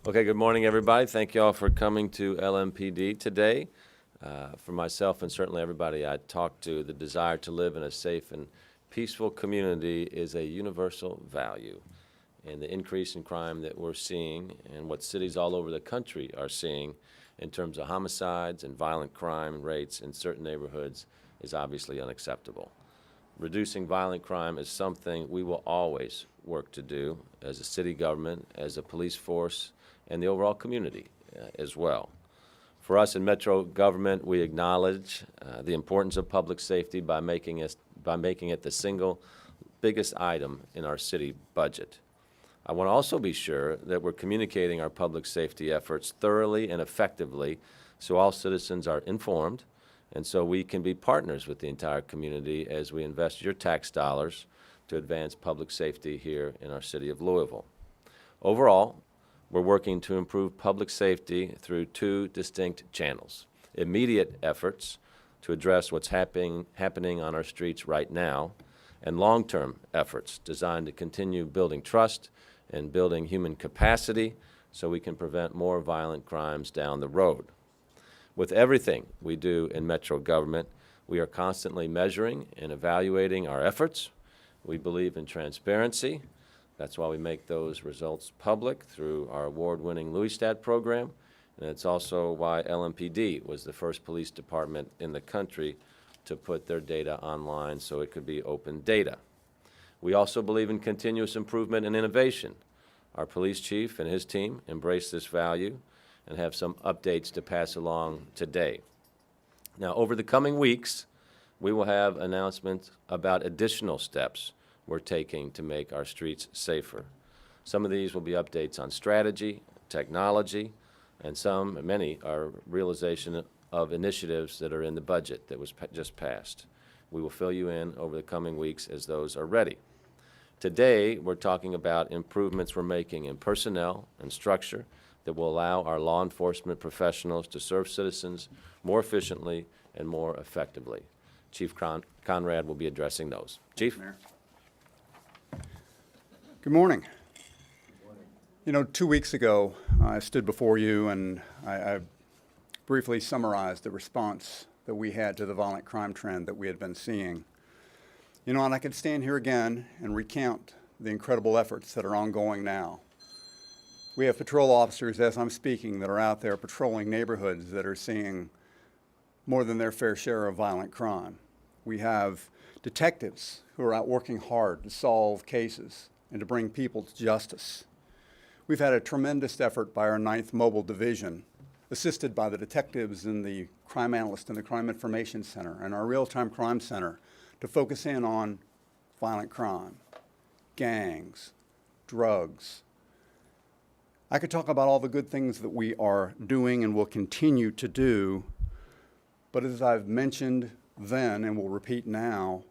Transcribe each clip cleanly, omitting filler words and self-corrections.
Okay, good morning, everybody. Thank you all for coming to LMPD today. For myself and certainly everybody I talk to, the desire to live in a safe and peaceful community is a universal value. And the increase in crime that we're seeing and what cities all over the country are seeing in terms of homicides and violent crime rates in certain neighborhoods is obviously unacceptable. Reducing violent crime is something we will always work to do as a city government, as a police force, and the overall community as well. For us in Metro government, we acknowledge the importance of public safety by making it the single biggest item in our city budget. I want to also be sure that we're communicating our public safety efforts thoroughly and effectively so all citizens are informed and so we can be partners with the entire community as we invest your tax dollars to advance public safety here in our city of Louisville. Overall, we're working to improve public safety through two distinct channels: immediate efforts to address what's happening on our streets right now, and long-term efforts designed to continue building trust and building human capacity so we can prevent more violent crimes down the road. With everything we do in Metro government, we are constantly measuring and evaluating our efforts. We believe in transparency. That's why we make those results public through our award-winning Louisville program, and it's also why LMPD was the first police department in the country to put their data online so it could be open data. We also believe in continuous improvement and innovation. Our police chief and his team embrace this value and have some updates to pass along today. Now, over the coming weeks, we will have announcements about additional steps we're taking to make our streets safer. Some of these will be updates on strategy, technology, and many are realization of initiatives that are in the budget that was just passed. We will fill you in over the coming weeks as those are ready. Today, we're talking about improvements we're making in personnel and structure that will allow our law enforcement professionals to serve citizens more efficiently and more effectively. Chief Conrad will be addressing those. Chief? Mayor. Good morning. Good morning. You know, 2 weeks ago, I stood before you and I briefly summarized the response that we had to the violent crime trend that we had been seeing. You know, and I could stand here again and recount the incredible efforts that are ongoing now. We have patrol officers, as I'm speaking, that are out there patrolling neighborhoods that are seeing more than their fair share of violent crime. We have detectives who are out working hard to solve cases and to bring people to justice. We've had a tremendous effort by our 9th Mobile Division, assisted by the detectives and the crime analysts in the Crime Information Center and our Real-Time Crime Center to focus in on violent crime, gangs, drugs. I could talk about all the good things that we are doing and will continue to do, but as I've mentioned then and will repeat now,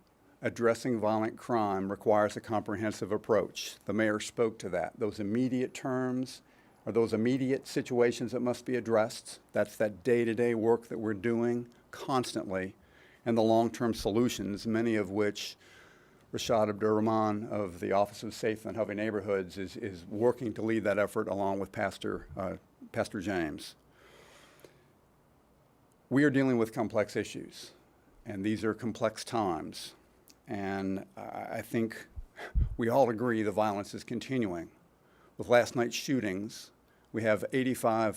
addressing violent crime requires a comprehensive approach. The mayor spoke to that. Those immediate terms are those immediate situations that must be addressed. That's that day-to-day work that we're doing constantly, and the long-term solutions, many of which Rashad Abdurrahman of the Office of Safe and Healthy Neighborhoods is working to lead that effort along with Pastor James. We are dealing with complex issues, and these are complex times. And I think we all agree the violence is continuing. With last night's shootings, we have 84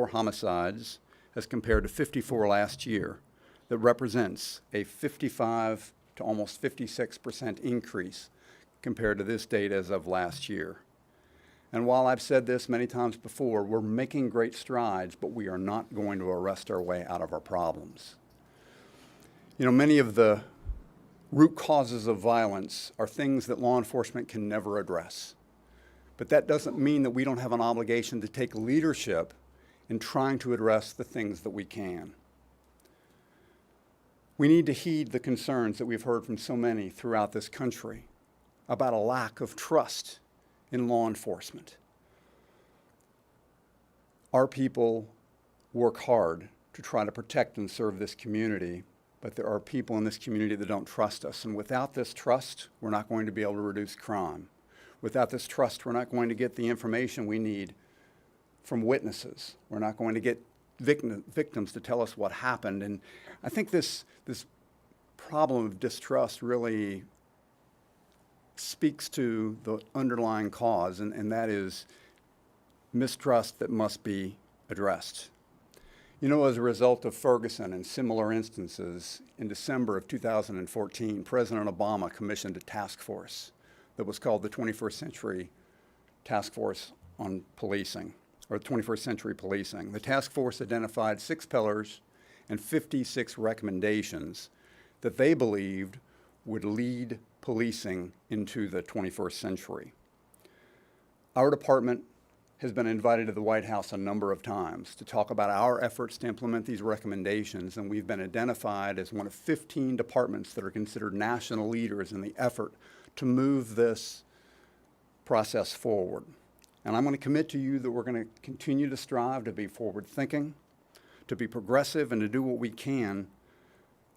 homicides as compared to 54 last year. That represents a 55 to almost 56% increase compared to this date as of last year. And while I've said this many times before, we're making great strides, but we are not going to arrest our way out of our problems. You know, many of the root causes of violence are things that law enforcement can never address. But that doesn't mean that we don't have an obligation to take leadership in trying to address the things that we can. We need to heed the concerns that we've heard from so many throughout this country about a lack of trust in law enforcement. Our people work hard to try to protect and serve this community, but there are people in this community that don't trust us. And without this trust, we're not going to be able to reduce crime. Without this trust, we're not going to get the information we need from witnesses. We're not going to get victims to tell us what happened. And I think this problem of distrust really speaks to the underlying cause, and that is mistrust that must be addressed. You know, as a result of Ferguson and similar instances, in December of 2014, President Obama commissioned a task force that was called the 21st Century Task Force on Policing, or 21st Century Policing. The task force identified 6 pillars and 56 recommendations that they believed would lead policing into the 21st century. Our department has been invited to the White House a number of times to talk about our efforts to implement these recommendations, and we've been identified as one of 15 departments that are considered national leaders in the effort to move this process forward. And I'm going to commit to you that we're going to continue to strive to be forward-thinking, to be progressive, and to do what we can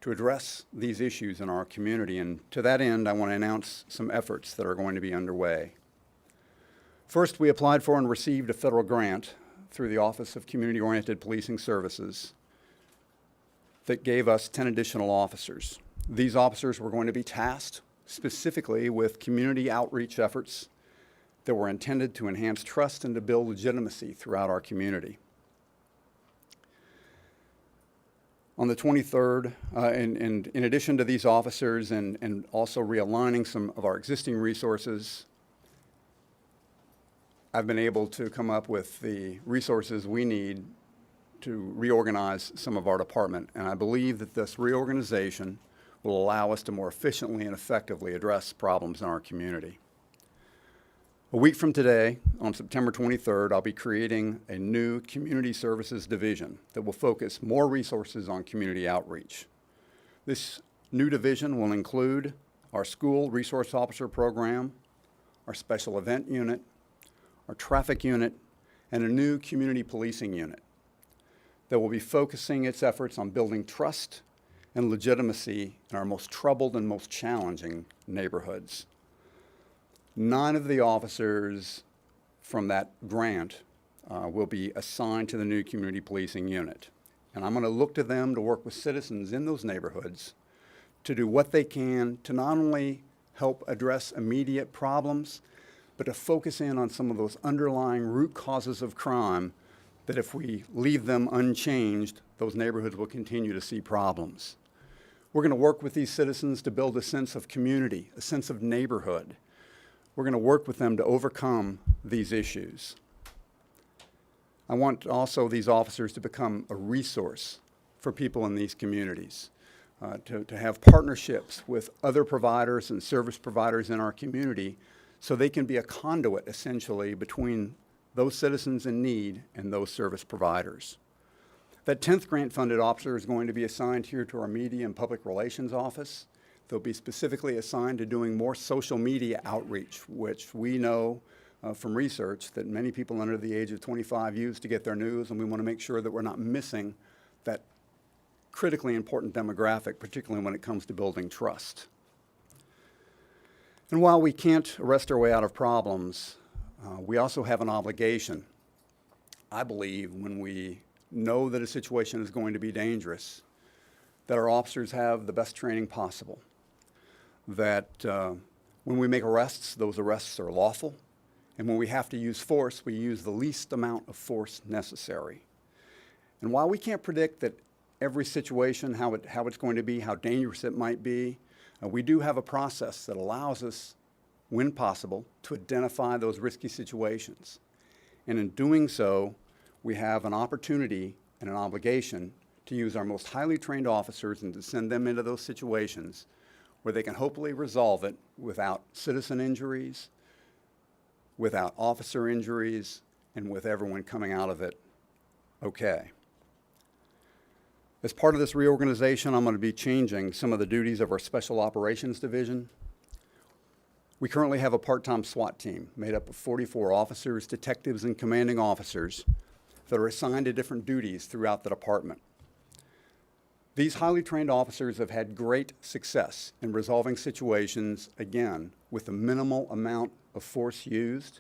to address these issues in our community. And to that end, I want to announce some efforts that are going to be underway. First, we applied for and received a federal grant through the Office of Community-Oriented Policing Services that gave us 10 additional officers. These officers were going to be tasked specifically with community outreach efforts that were intended to enhance trust and to build legitimacy throughout our community. On the 23rd, and in addition to these officers and also realigning some of our existing resources, I've been able to come up with the resources we need to reorganize some of our department. And I believe that this reorganization will allow us to more efficiently and effectively address problems in our community. A week from today, on September 23rd, I'll be creating a new community services division that will focus more resources on community outreach. This new division will include our school resource officer program, our special event unit, our traffic unit, and a new community policing unit that will be focusing its efforts on building trust and legitimacy in our most troubled and most challenging neighborhoods. 9 of the officers from that grant will be assigned to the new community policing unit. And I'm going to look to them to work with citizens in those neighborhoods to do what they can to not only help address immediate problems, but to focus in on some of those underlying root causes of crime that if we leave them unchanged, those neighborhoods will continue to see problems. We're going to work with these citizens to build a sense of community, a sense of neighborhood. We're going to work with them to overcome these issues. I want also these officers to become a resource for people in these communities, to have partnerships with other providers and service providers in our community so they can be a conduit, essentially, between those citizens in need and those service providers. That 10th grant-funded officer is going to be assigned here to our Media and Public Relations Office. They'll be specifically assigned to doing more social media outreach, which we know from research that many people under the age of 25 use to get their news, and we want to make sure that we're not missing that critically important demographic, particularly when it comes to building trust. And while we can't arrest our way out of problems, we also have an obligation, I believe, when we know that a situation is going to be dangerous, that our officers have the best training possible, that when we make arrests, those arrests are lawful, and when we have to use force, we use the least amount of force necessary. And while we can't predict that every situation, how it's going to be, how dangerous it might be, we do have a process that allows us, when possible, to identify those risky situations. And in doing so, we have an opportunity and an obligation to use our most highly trained officers and to send them into those situations where they can hopefully resolve it without citizen injuries, without officer injuries, and with everyone coming out of it okay. As part of this reorganization, I'm going to be changing some of the duties of our Special Operations Division. We currently have a part-time SWAT team made up of 44 officers, detectives, and commanding officers that are assigned to different duties throughout the department. These highly trained officers have had great success in resolving situations, again, with the minimal amount of force used.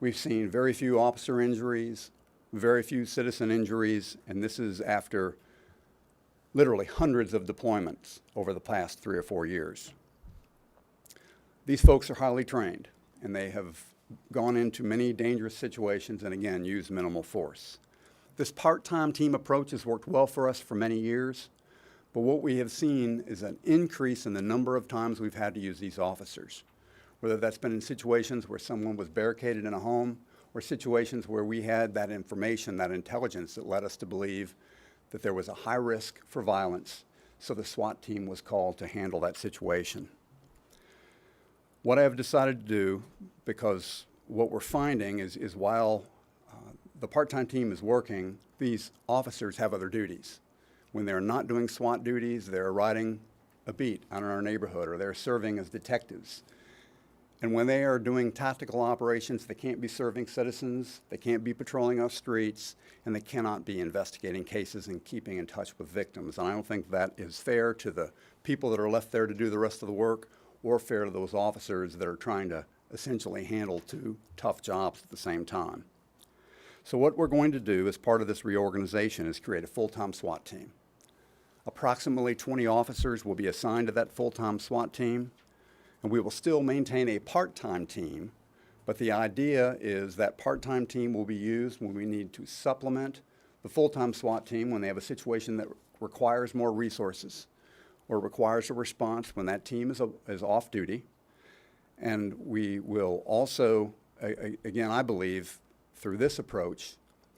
We've seen very few officer injuries, very few citizen injuries, and this is after literally hundreds of deployments over the past 3 or 4 years. These folks are highly trained, and they have gone into many dangerous situations and, again, used minimal force. This part-time team approach has worked well for us for many years, but what we have seen is an increase in the number of times we've had to use these officers, whether that's been in situations where someone was barricaded in a home or situations where we had that information, that intelligence that led us to believe that there was a high risk for violence, so the SWAT team was called to handle that situation. What I have decided to do, because what we're finding is while the part-time team is working, these officers have other duties. When they're not doing SWAT duties, they're riding a beat out in our neighborhood, or they're serving as detectives. And when they are doing tactical operations, they can't be serving citizens, they can't be patrolling our streets, and they cannot be investigating cases and keeping in touch with victims. And I don't think that is fair to the people that are left there to do the rest of the work, or fair to those officers that are trying to essentially handle 2 tough jobs at the same time. So what we're going to do as part of this reorganization is create a full-time SWAT team. Approximately 20 officers will be assigned to that full-time SWAT team, and we will still maintain a part-time team, but the idea is that part-time team will be used when we need to supplement the full-time SWAT team when they have a situation that requires more resources or requires a response when that team is off duty. And we will also, again, I believe, through this approach,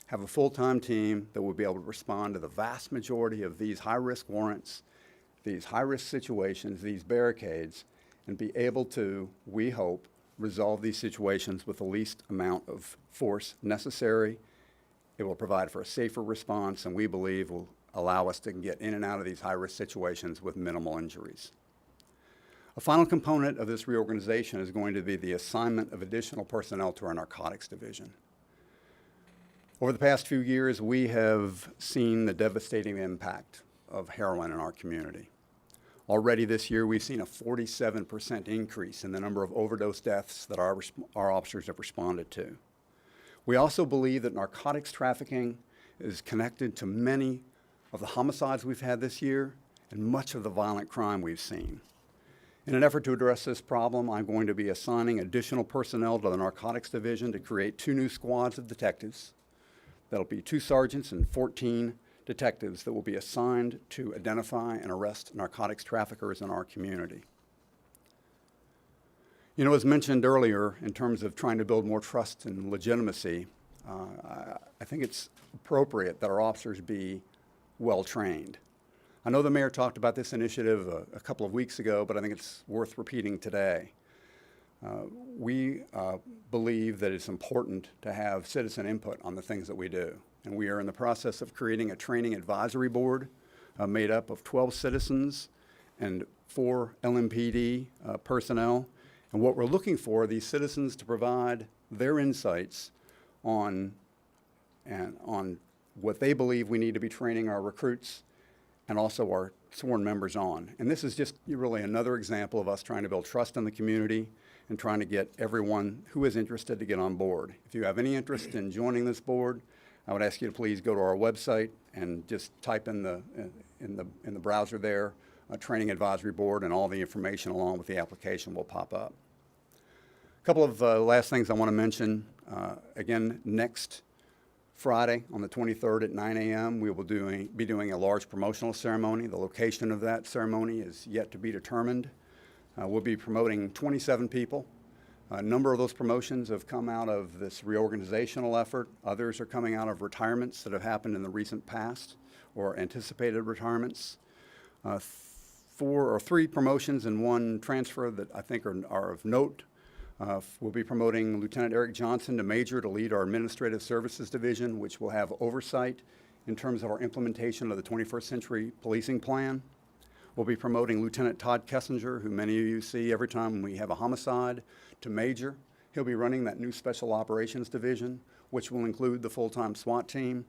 have a full-time team that will be able to respond to the vast majority of these high-risk warrants, these high-risk situations, these barricades, and be able to, we hope, resolve these situations with the least amount of force necessary. It will provide for a safer response, and we believe will allow us to get in and out of these high-risk situations with minimal injuries. A final component of this reorganization is going to be the assignment of additional personnel to our narcotics division. Over the past few years, we have seen the devastating impact of heroin in our community. Already this year, we've seen a 47% increase in the number of overdose deaths that our officers have responded to. We also believe that narcotics trafficking is connected to many of the homicides we've had this year and much of the violent crime we've seen. In an effort to address this problem, I'm going to be assigning additional personnel to the narcotics division to create 2 new squads of detectives. That'll be 2 sergeants and 14 detectives that will be assigned to identify and arrest narcotics traffickers in our community. You know, as mentioned earlier, in terms of trying to build more trust and legitimacy, I think it's appropriate that our officers be well-trained. I know the mayor talked about this initiative a couple of weeks ago, but I think it's worth repeating today. We believe that it's important to have citizen input on the things that we do. And we are in the process of creating a training advisory board made up of 12 citizens and 4 LMPD personnel. And what we're looking for are these citizens to provide their insights on what they believe we need to be training our recruits and also our sworn members on. And this is just really another example of us trying to build trust in the community and trying to get everyone who is interested to get on board. If you have any interest in joining this board, I would ask you to please go to our website and just type in the browser there, Training Advisory Board, and all the information along with the application will pop up. A couple of last things I want to mention. Again, next Friday on the 23rd at 9 a.m., we will be doing a large promotional ceremony. The location of that ceremony is yet to be determined. We'll be promoting 27 people. A number of those promotions have come out of this reorganizational effort. Others are coming out of retirements that have happened in the recent past or anticipated retirements. 4 or 3 promotions and 1 transfer that I think are of note. We'll be promoting Lieutenant Eric Johnson to Major to lead our Administrative Services Division, which will have oversight in terms of our implementation of the 21st Century Policing Plan. We'll be promoting Lieutenant Todd Kessinger, who many of you see every time we have a homicide, to Major. He'll be running that new Special Operations Division, which will include the full-time SWAT team.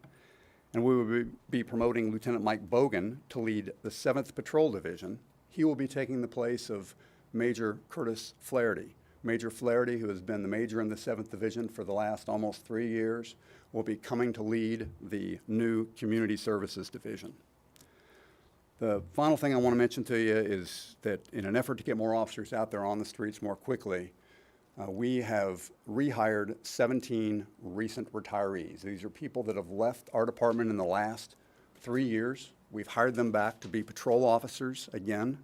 And we will be promoting Lieutenant Mike Bogan to lead the 7th Patrol Division. He will be taking the place of Major Curtis Flaherty, Major Flaherty, who has been the major in the 7th Division for the last almost 3 years, will be coming to lead the new Community Services Division. The final thing I want to mention to you is that in an effort to get more officers out there on the streets more quickly, we have rehired 17 recent retirees. These are people that have left our department in the last 3 years. We've hired them back to be patrol officers again.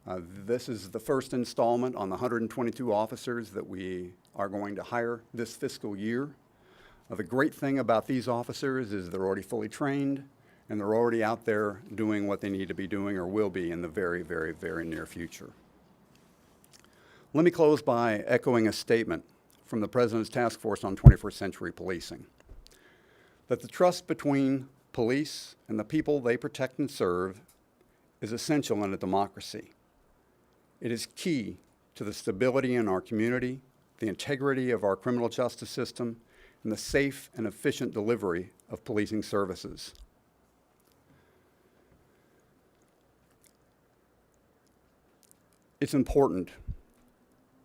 This is the first installment on the 122 officers that we are going to hire this fiscal year. The great thing about these officers is they're already fully trained and they're already out there doing what they need to be doing or will be in the very, very, very near future. Let me close by echoing a statement from the President's Task Force on 21st Century Policing, that the trust between police and the people they protect and serve is essential in a democracy. It is key to the stability in our community, the integrity of our criminal justice system, and the safe and efficient delivery of policing services. It's important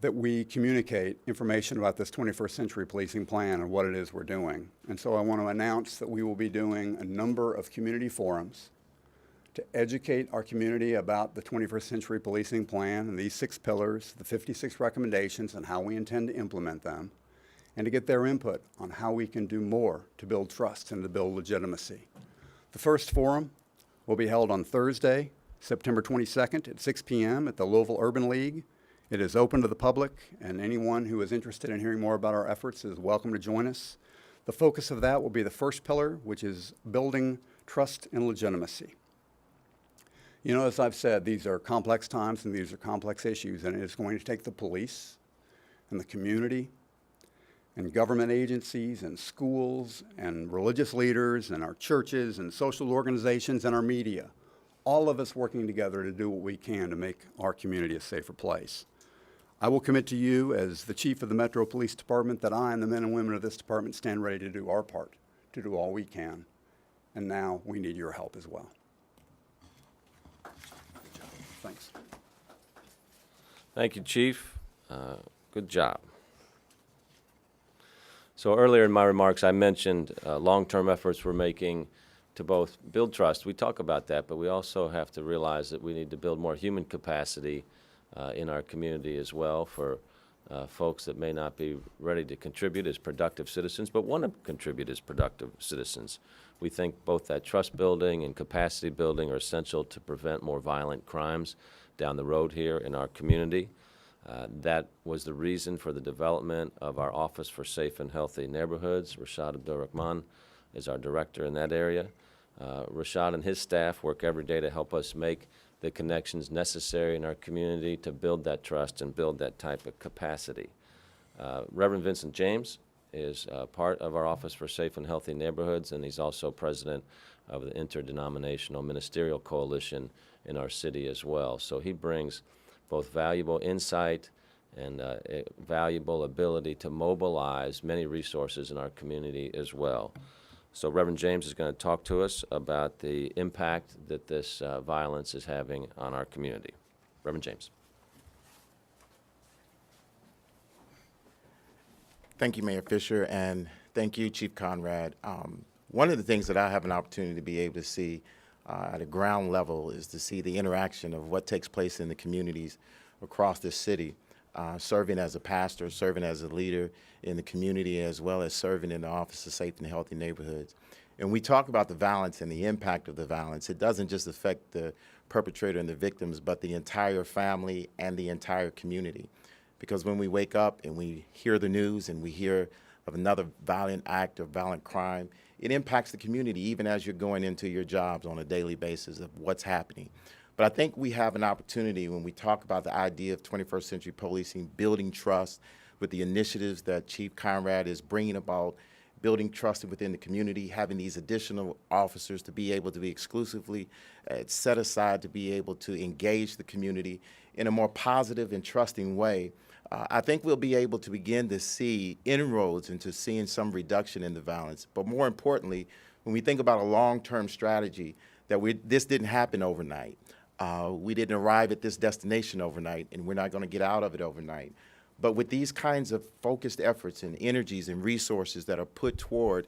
that we communicate information about this 21st Century Policing Plan and what it is we're doing. And so I want to announce that we will be doing a number of community forums to educate our community about the 21st Century Policing Plan and these 6 pillars, the 56 recommendations, and how we intend to implement them, and to get their input on how we can do more to build trust and to build legitimacy. The first forum will be held on Thursday, September 22nd at 6 p.m. at the Louisville Urban League. It is open to the public, and anyone who is interested in hearing more about our efforts is welcome to join us. The focus of that will be the first pillar, which is building trust and legitimacy. You know, as I've said, these are complex times and these are complex issues, and it is going to take the police and the community and government agencies and schools and religious leaders and our churches and social organizations and our media, all of us working together to do what we can to make our community a safer place. I will commit to you as the chief of the Metro Police Department that I and the men and women of this department stand ready to do our part, to do all we can. And now we need your help as well. Thanks. Thank you, Chief. Good job. So earlier in my remarks, I mentioned long-term efforts we're making to both build trust. We talk about that, but we also have to realize that we need to build more human capacity in our community as well for folks that may not be ready to contribute as productive citizens, but want to contribute as productive citizens. We think both that trust building and capacity building are essential to prevent more violent crimes down the road here in our community. That was the reason for the development of our Office for Safe and Healthy Neighborhoods. Rashad Abdul-Rahman is our director in that area. Rashad and his staff work every day to help us make the connections necessary in our community to build that trust and build that type of capacity. Reverend Vincent James is part of our Office for Safe and Healthy Neighborhoods, and he's also president of the Interdenominational Ministerial Coalition in our city as well. So he brings both valuable insight and a valuable ability to mobilize many resources in our community as well. So Reverend James is going to talk to us about the impact that this violence is having on our community. Reverend James. Thank you, Mayor Fischer, and thank you, Chief Conrad. One of the things that I have an opportunity to be able to see at a ground level is to see the interaction of what takes place in the communities across this city, serving as a pastor, serving as a leader in the community, as well as serving in the Office of Safe and Healthy Neighborhoods. And we talk about the violence and the impact of the violence. It doesn't just affect the perpetrator and the victims, but the entire family and the entire community. Because when we wake up and we hear the news and we hear of another violent act or violent crime, it impacts the community even as you're going into your jobs on a daily basis of what's happening. But I think we have an opportunity when we talk about the idea of 21st century policing, building trust with the initiatives that Chief Conrad is bringing about, building trust within the community, having these additional officers to be able to be exclusively set aside to be able to engage the community in a more positive and trusting way. I think we'll be able to begin to see inroads into seeing some reduction in the violence. But more importantly, when we think about a long-term strategy, that this didn't happen overnight. We didn't arrive at this destination overnight, and we're not going to get out of it overnight. But with these kinds of focused efforts and energies and resources that are put toward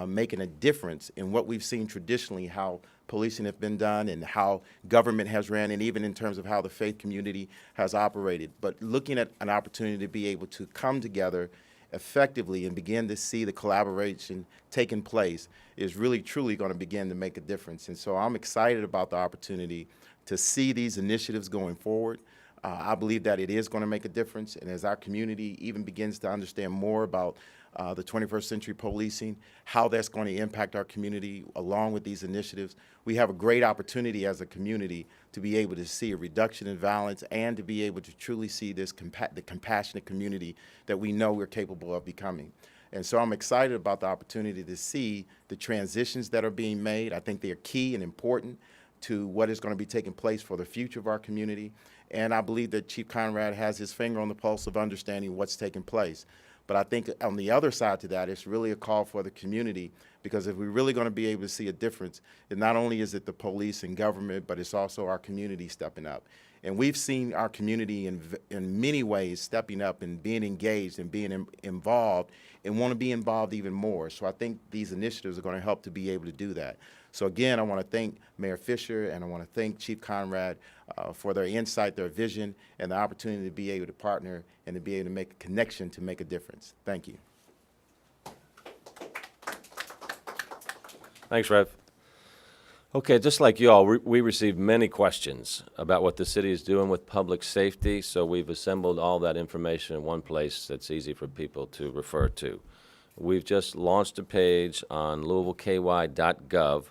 making a difference in what we've seen traditionally, how policing has been done and how government has ran, and even in terms of how the faith community has operated. But looking at an opportunity to be able to come together effectively and begin to see the collaboration taking place is really, truly going to begin to make a difference. And so I'm excited about the opportunity to see these initiatives going forward. I believe that it is going to make a difference, and as our community even begins to understand more about the 21st century policing, how that's going to impact our community along with these initiatives, we have a great opportunity as a community to be able to see a reduction in violence and to be able to truly see this the compassionate community that we know we're capable of becoming. And so I'm excited about the opportunity to see the transitions that are being made. I think they're key and important to what is going to be taking place for the future of our community. And I believe that Chief Conrad has his finger on the pulse of understanding what's taking place. But I think on the other side to that, it's really a call for the community, because if we're really going to be able to see a difference, it not only is it the police and government, but it's also our community stepping up. And we've seen our community in many ways stepping up and being engaged and being involved and want to be involved even more. So I think these initiatives are going to help to be able to do that. So again, I want to thank Mayor Fischer and I want to thank Chief Conrad for their insight, their vision, and the opportunity to be able to partner and to be able to make a connection to make a difference. Thank you. Thanks, Rev. Okay, just like you all, we received many questions about what the city is doing with public safety, so we've assembled all that information in one place that's easy for people to refer to. We've just launched a page on louisvilleky.gov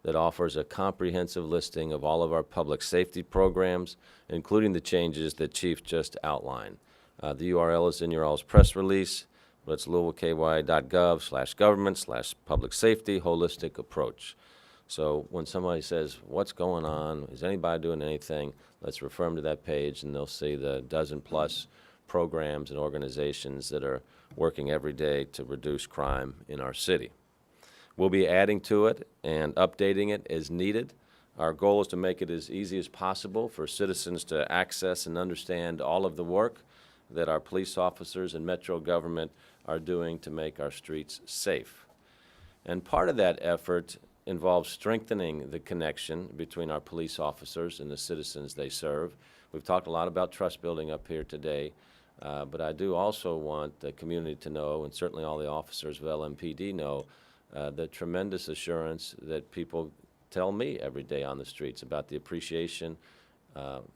that offers a comprehensive listing of all of our public safety programs, including the changes that Chief just outlined. The URL is in your all's press release, but it's louisvilleky.gov/government/public safety holistic approach. So when somebody says, what's going on, is anybody doing anything, let's refer them to that page and they'll see the dozen-plus programs and organizations that are working every day to reduce crime in our city. We'll be adding to it and updating it as needed. Our goal is to make it as easy as possible for citizens to access and understand all of the work that our police officers and metro government are doing to make our streets safe. And part of that effort involves strengthening the connection between our police officers and the citizens they serve. We've talked a lot about trust building up here today, but I do also want the community to know, and certainly all the officers of LMPD know, the tremendous assurance that people tell me every day on the streets about the appreciation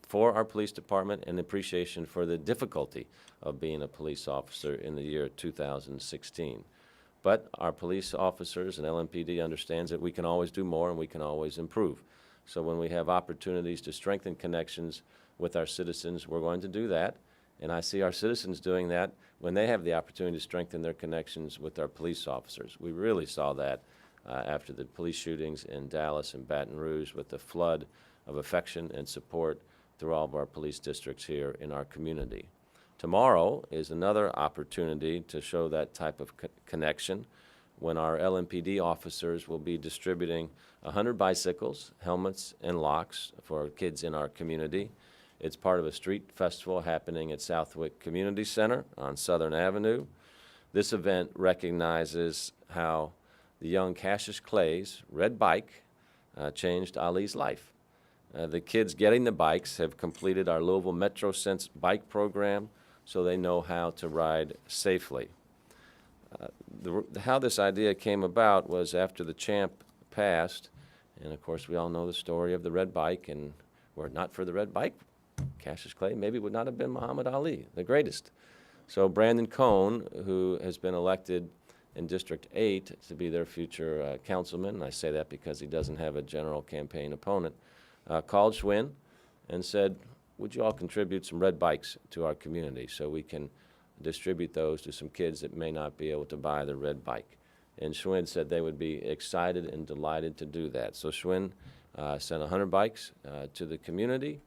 for our police department and appreciation for the difficulty of being a police officer in the year 2016. But our police officers and LMPD understands that we can always do more and we can always improve. So when we have opportunities to strengthen connections with our citizens, we're going to do that. And I see our citizens doing that when they have the opportunity to strengthen their connections with our police officers. We really saw that after the police shootings in Dallas and Baton Rouge, with the flood of affection and support through all of our police districts here in our community. Tomorrow is another opportunity to show that type of connection when our LMPD officers will be distributing 100 bicycles, helmets, and locks for kids in our community. It's part of a street festival happening at Southwick Community Center on Southern Avenue. This event recognizes how the young Cassius Clay's red bike changed Ali's life. The kids getting the bikes have completed our Louisville Metro Sense bike program, so they know how to ride safely. How this idea came about was after the champ passed, and of course we all know the story of the red bike, and were it not for the red bike, Cassius Clay maybe would not have been Muhammad Ali, the greatest. So Brandon Cohn, who has been elected in District 8 to be their future councilman, and I say that because he doesn't have a general campaign opponent, called Schwinn and said, would you all contribute some red bikes to our community so we can distribute those to some kids that may not be able to buy the red bike? And Schwinn said they would be excited and delighted to do that. So Schwinn sent 100 bikes to the community.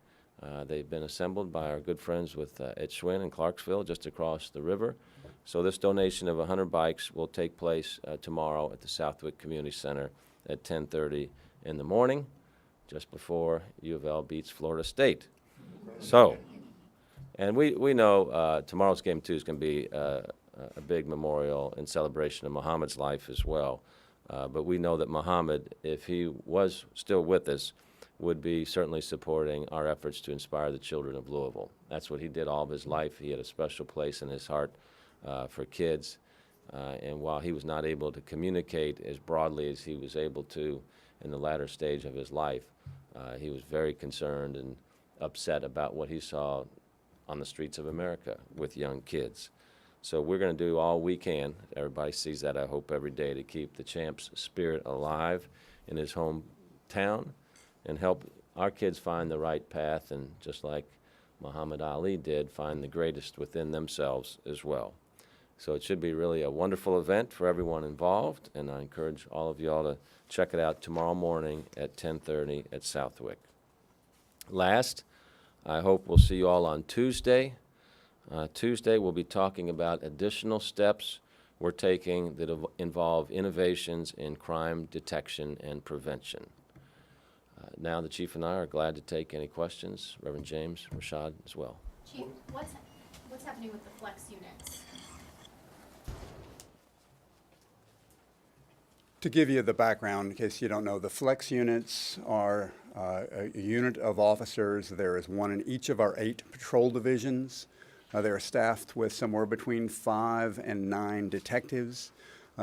They've been assembled by our good friends at Schwinn in Clarksville, just across the river. So this donation of 100 bikes will take place tomorrow at the Southwick Community Center at 10:30 in the morning, just before U of L beats Florida State. So, And we know tomorrow's game, too, is going to be a big memorial and celebration of Muhammad's life as well. But we know that Muhammad, if he was still with us, would be certainly supporting our efforts to inspire the children of Louisville. That's what he did all of his life. He had a special place in his heart for kids. And while he was not able to communicate as broadly as he was able to in the latter stage of his life, he was very concerned and upset about what he saw on the streets of America with young kids. So we're going to do all we can. Everybody sees that, I hope, every day, to keep the champ's spirit alive in his hometown and help our kids find the right path, and just like Muhammad Ali did, find the greatest within themselves as well. So it should be really a wonderful event for everyone involved, and I encourage all of y'all to check it out tomorrow morning at 10:30 at Southwick. Last, I hope we'll see you all on Tuesday. Tuesday, we'll be talking about additional steps we're taking that involve innovations in crime detection and prevention. Now the Chief and I are glad to take any questions. Reverend James, Rashad as well. Chief, what's happening with the flex units? To give you the background, in case you don't know, the flex units are a unit of officers. There is one in each of our 8 patrol divisions. They are staffed with somewhere between 5 and 9 detectives.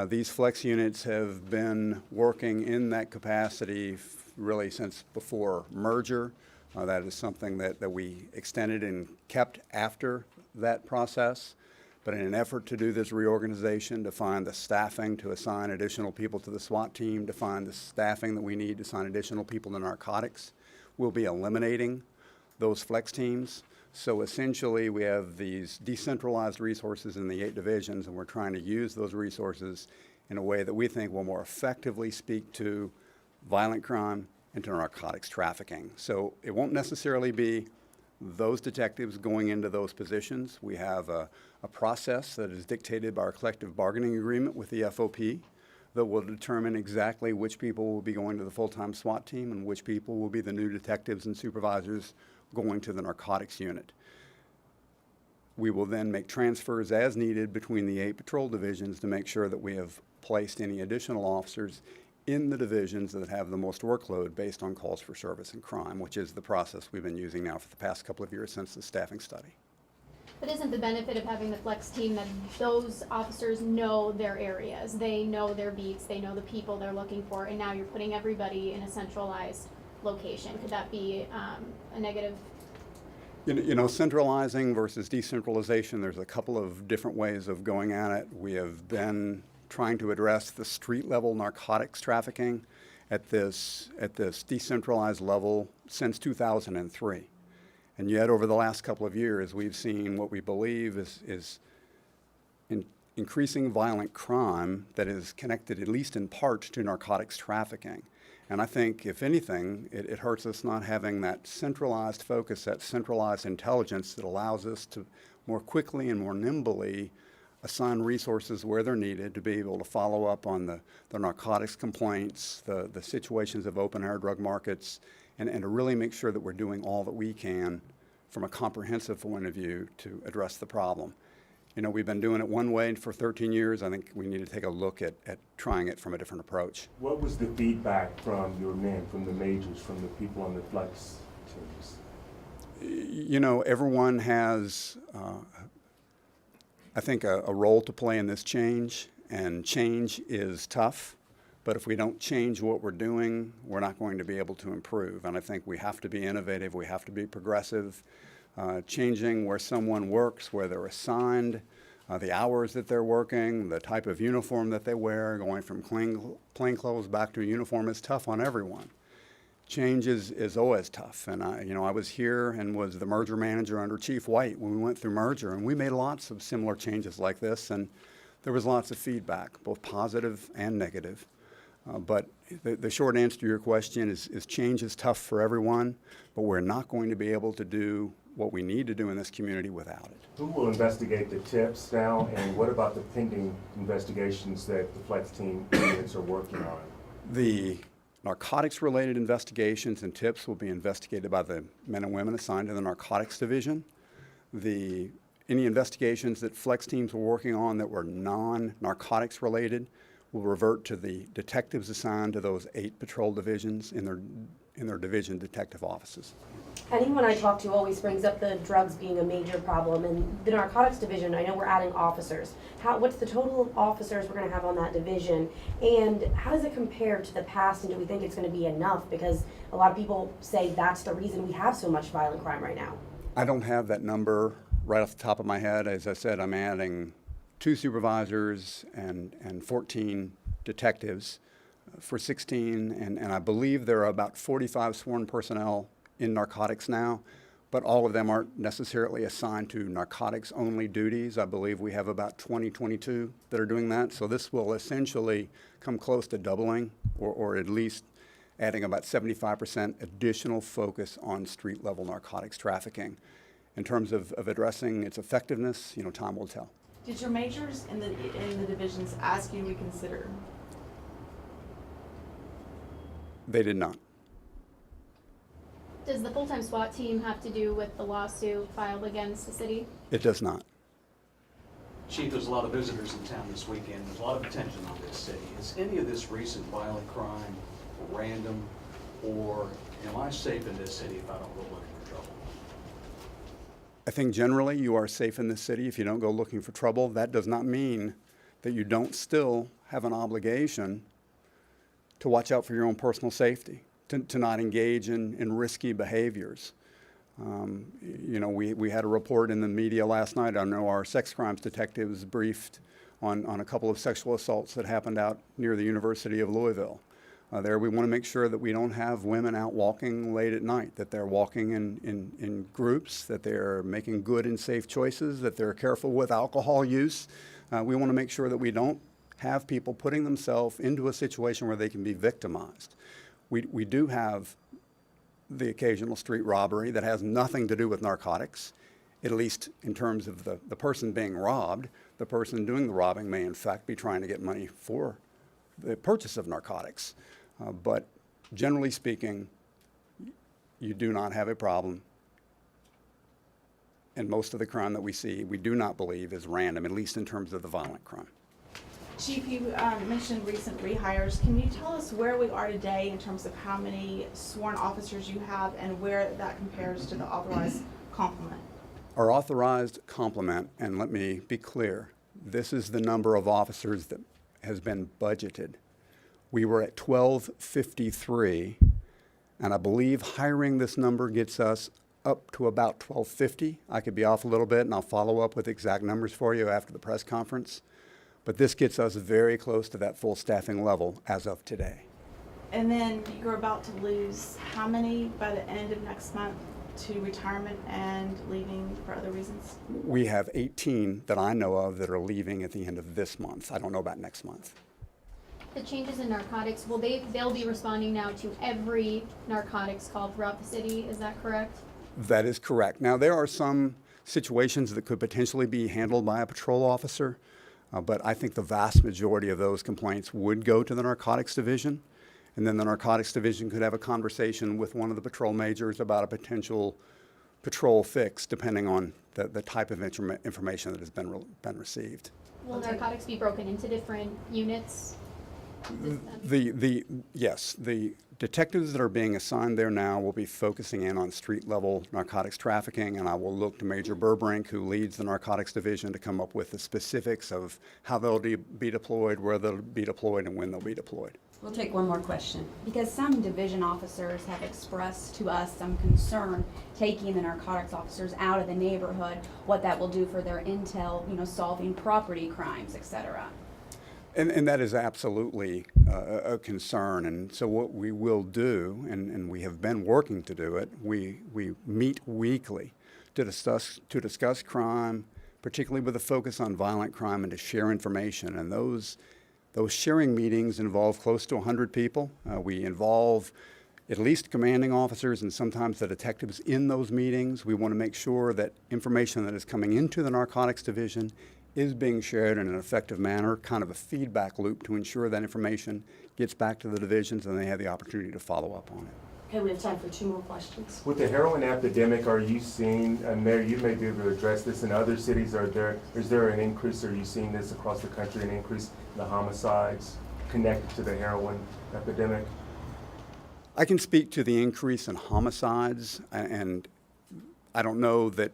These flex units have been working in that capacity really since before merger. That is something that we extended and kept after that process. But in an effort to do this reorganization, to find the staffing, to assign additional people to the SWAT team, to find the staffing that we need to assign additional people to narcotics, we'll be eliminating those flex teams. So essentially, we have these decentralized resources in the 8 divisions, and we're trying to use those resources in a way that we think will more effectively speak to violent crime and to narcotics trafficking. So it won't necessarily be those detectives going into those positions. We have a process that is dictated by our collective bargaining agreement with the FOP that will determine exactly which people will be going to the full-time SWAT team and which people will be the new detectives and supervisors going to the narcotics unit. We will then make transfers as needed between the 8 patrol divisions to make sure that we have placed any additional officers in the divisions that have the most workload based on calls for service and crime, which is the process we've been using now for the past couple of years since the staffing study. But isn't the benefit of having the flex team that those officers know their areas, they know their beats, they know the people they're looking for, and now you're putting everybody in a centralized location? Could that be a negative? You know, centralizing versus decentralization, there's a couple of different ways of going at it. We have been trying to address the street-level narcotics trafficking at this decentralized level since 2003. And yet, over the last couple of years, we've seen what we believe is increasing violent crime that is connected, at least in part, to narcotics trafficking. And I think, if anything, it hurts us not having that centralized focus, that centralized intelligence that allows us to more quickly and more nimbly assign resources where they're needed to be able to follow up on the narcotics complaints, the situations of open-air drug markets, and to really make sure that we're doing all that we can from a comprehensive point of view to address the problem. You know, we've been doing it one way for 13 years. I think we need to take a look at trying it from a different approach. What was the feedback from your men, from the majors, from the people on the flex teams? You know, everyone has, I think, a role to play in this change, and change is tough. But if we don't change what we're doing, we're not going to be able to improve. And I think we have to be innovative, we have to be progressive, changing where someone works, where they're assigned, the hours that they're working, the type of uniform that they wear, going from plain clothes back to a uniform is tough on everyone. Change is always tough. And I was here and was the merger manager under Chief White when we went through merger, and we made lots of similar changes like this, and there was lots of feedback, both positive and negative. But the short answer to your question is change is tough for everyone, but we're not going to be able to do what we need to do in this community without it. Who will investigate the tips now, and what about the pending investigations that the flex team units are working on? The narcotics-related investigations and tips will be investigated by the men and women assigned to the narcotics division. Any investigations that flex teams were working on that were non-narcotics related will revert to the detectives assigned to those 8 patrol divisions in their division detective offices. Anyone I talk to always brings up the drugs being a major problem, and the narcotics division, I know we're adding officers. What's the total officers we're gonna have on that division, and how does it compare to the past, and do we think it's gonna be enough? Because a lot of people say that's the reason we have so much violent crime right now. I don't have that number right off the top of my head. As I said, I'm adding 2 supervisors and 14 detectives for 16, and I believe there are about 45 sworn personnel in narcotics now, but all of them aren't necessarily assigned to narcotics-only duties. I believe we have about 22 that are doing that, so this will essentially come close to doubling, or at least adding about 75% additional focus on street-level narcotics trafficking. In terms of addressing its effectiveness, time will tell. Did your majors in the divisions ask you to reconsider? They did not. Does the full-time SWAT team have to do with the lawsuit filed against the city? It does not. Chief, there's a lot of visitors in town this weekend. There's a lot of attention on this city. Is any of this recent violent crime random, or am I safe in this city if I don't go looking for trouble? I think generally you are safe in this city if you don't go looking for trouble. That does not mean that you don't still have an obligation to watch out for your own personal safety, to not engage in risky behaviors. We had a report in the media last night. I know our sex crimes detectives briefed on a couple of sexual assaults that happened out near the University of Louisville. There we want to make sure that we don't have women out walking late at night, that they're walking in groups, that they're making good and safe choices, that they're careful with alcohol use. We want to make sure that we don't have people putting themselves into a situation where they can be victimized. We do have the occasional street robbery that has nothing to do with narcotics, at least in terms of the person being robbed. The person doing the robbing may in fact be trying to get money for the purchase of narcotics. But generally speaking, you do not have a problem. And most of the crime that we see, we do not believe is random, at least in terms of the violent crime. Chief, you mentioned recent rehires. Can you tell us where we are today in terms of how many sworn officers you have and where that compares to the authorized complement? Our authorized complement, and let me be clear, this is the number of officers that has been budgeted. We were at 1253, and I believe hiring this number gets us up to about 1250. I could be off a little bit, and I'll follow up with exact numbers for you after the press conference. But this gets us very close to that full staffing level as of today. And then you're about to lose how many by the end of next month to retirement and leaving for other reasons? We have 18 that I know of that are leaving at the end of this month. I don't know about next month. The changes in narcotics, they'll be responding now to every narcotics call throughout the city, is that correct? That is correct. Now, there are some situations that could potentially be handled by a patrol officer, but I think the vast majority of those complaints would go to the narcotics division, and then the narcotics division could have a conversation with one of the patrol majors about a potential patrol fix, depending on the type of information that has been received. Will narcotics be broken into different units? Yes, the detectives that are being assigned there now will be focusing in on street-level narcotics trafficking, and I will look to Major Burbrink, who leads the narcotics division, to come up with the specifics of how they'll be deployed, where they'll be deployed, and when they'll be deployed. We'll take one more question. Because some division officers have expressed to us some concern taking the narcotics officers out of the neighborhood, what that will do for their intel, solving property crimes, et cetera. And that is absolutely a concern. And so what we will do, and we have been working to do it, we meet weekly to discuss crime, particularly with a focus on violent crime, and to share information. And those sharing meetings involve close to 100 people. We involve at least commanding officers and sometimes the detectives in those meetings. We want to make sure that information that is coming into the narcotics division is being shared in an effective manner, kind of a feedback loop to ensure that information gets back to the divisions and they have the opportunity to follow up on it. Okay, we have time for 2 more questions. With the heroin epidemic, are you seeing, and Mayor, you may be able to address this in other cities, is there an increase, are you seeing this across the country, an increase in the homicides connected to the heroin epidemic? I can speak to the increase in homicides, and I don't know that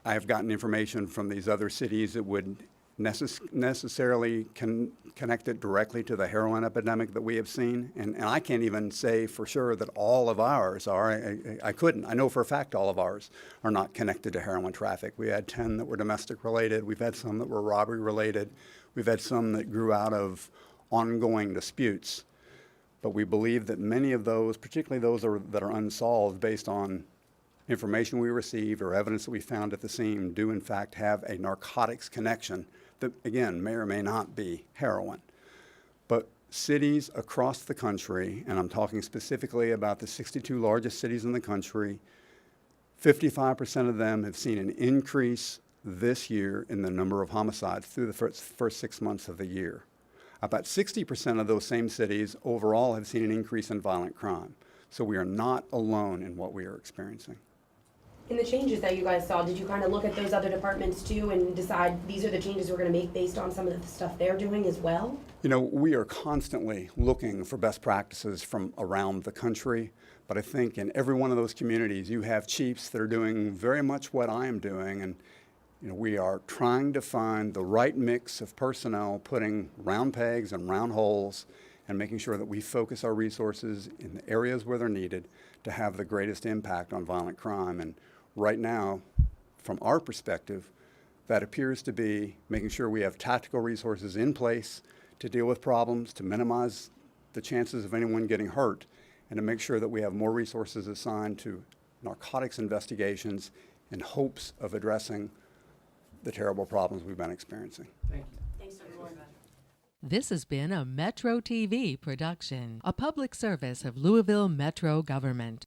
I have gotten information from these other cities that would necessarily connect it directly to the heroin epidemic that we have seen. And I can't even say for sure that all of ours are. I couldn't. I know for a fact all of ours are not connected to heroin traffic. We had 10 that were domestic related. We've had some that were robbery related. We've had some that grew out of ongoing disputes. But we believe that many of those, particularly those that are unsolved based on information we received or evidence that we found at the scene, do in fact have a narcotics connection that, again, may or may not be heroin. But cities across the country, and I'm talking specifically about the 62 largest cities in the country, 55% of them have seen an increase this year in the number of homicides through the first 6 months of the year. About 60% of those same cities overall have seen an increase in violent crime. So we are not alone in what we are experiencing. In the changes that you guys saw, did you kind of look at those other departments too and decide these are the changes we're going to make based on some of the stuff they're doing as well? You know, we are constantly looking for best practices from around the country, but I think in every one of those communities you have chiefs that are doing very much what I am doing, and you know, we are trying to find the right mix of personnel, putting round pegs and round holes, and making sure that we focus our resources in the areas where they're needed to have the greatest impact on violent crime. And right now, from our perspective, that appears to be making sure we have tactical resources in place to deal with problems, to minimize the chances of anyone getting hurt, and to make sure that we have more resources assigned to narcotics investigations in hopes of addressing the terrible problems we've been experiencing. Thank you. Thanks, everyone. This has been a Metro TV production, a public service of Louisville Metro government.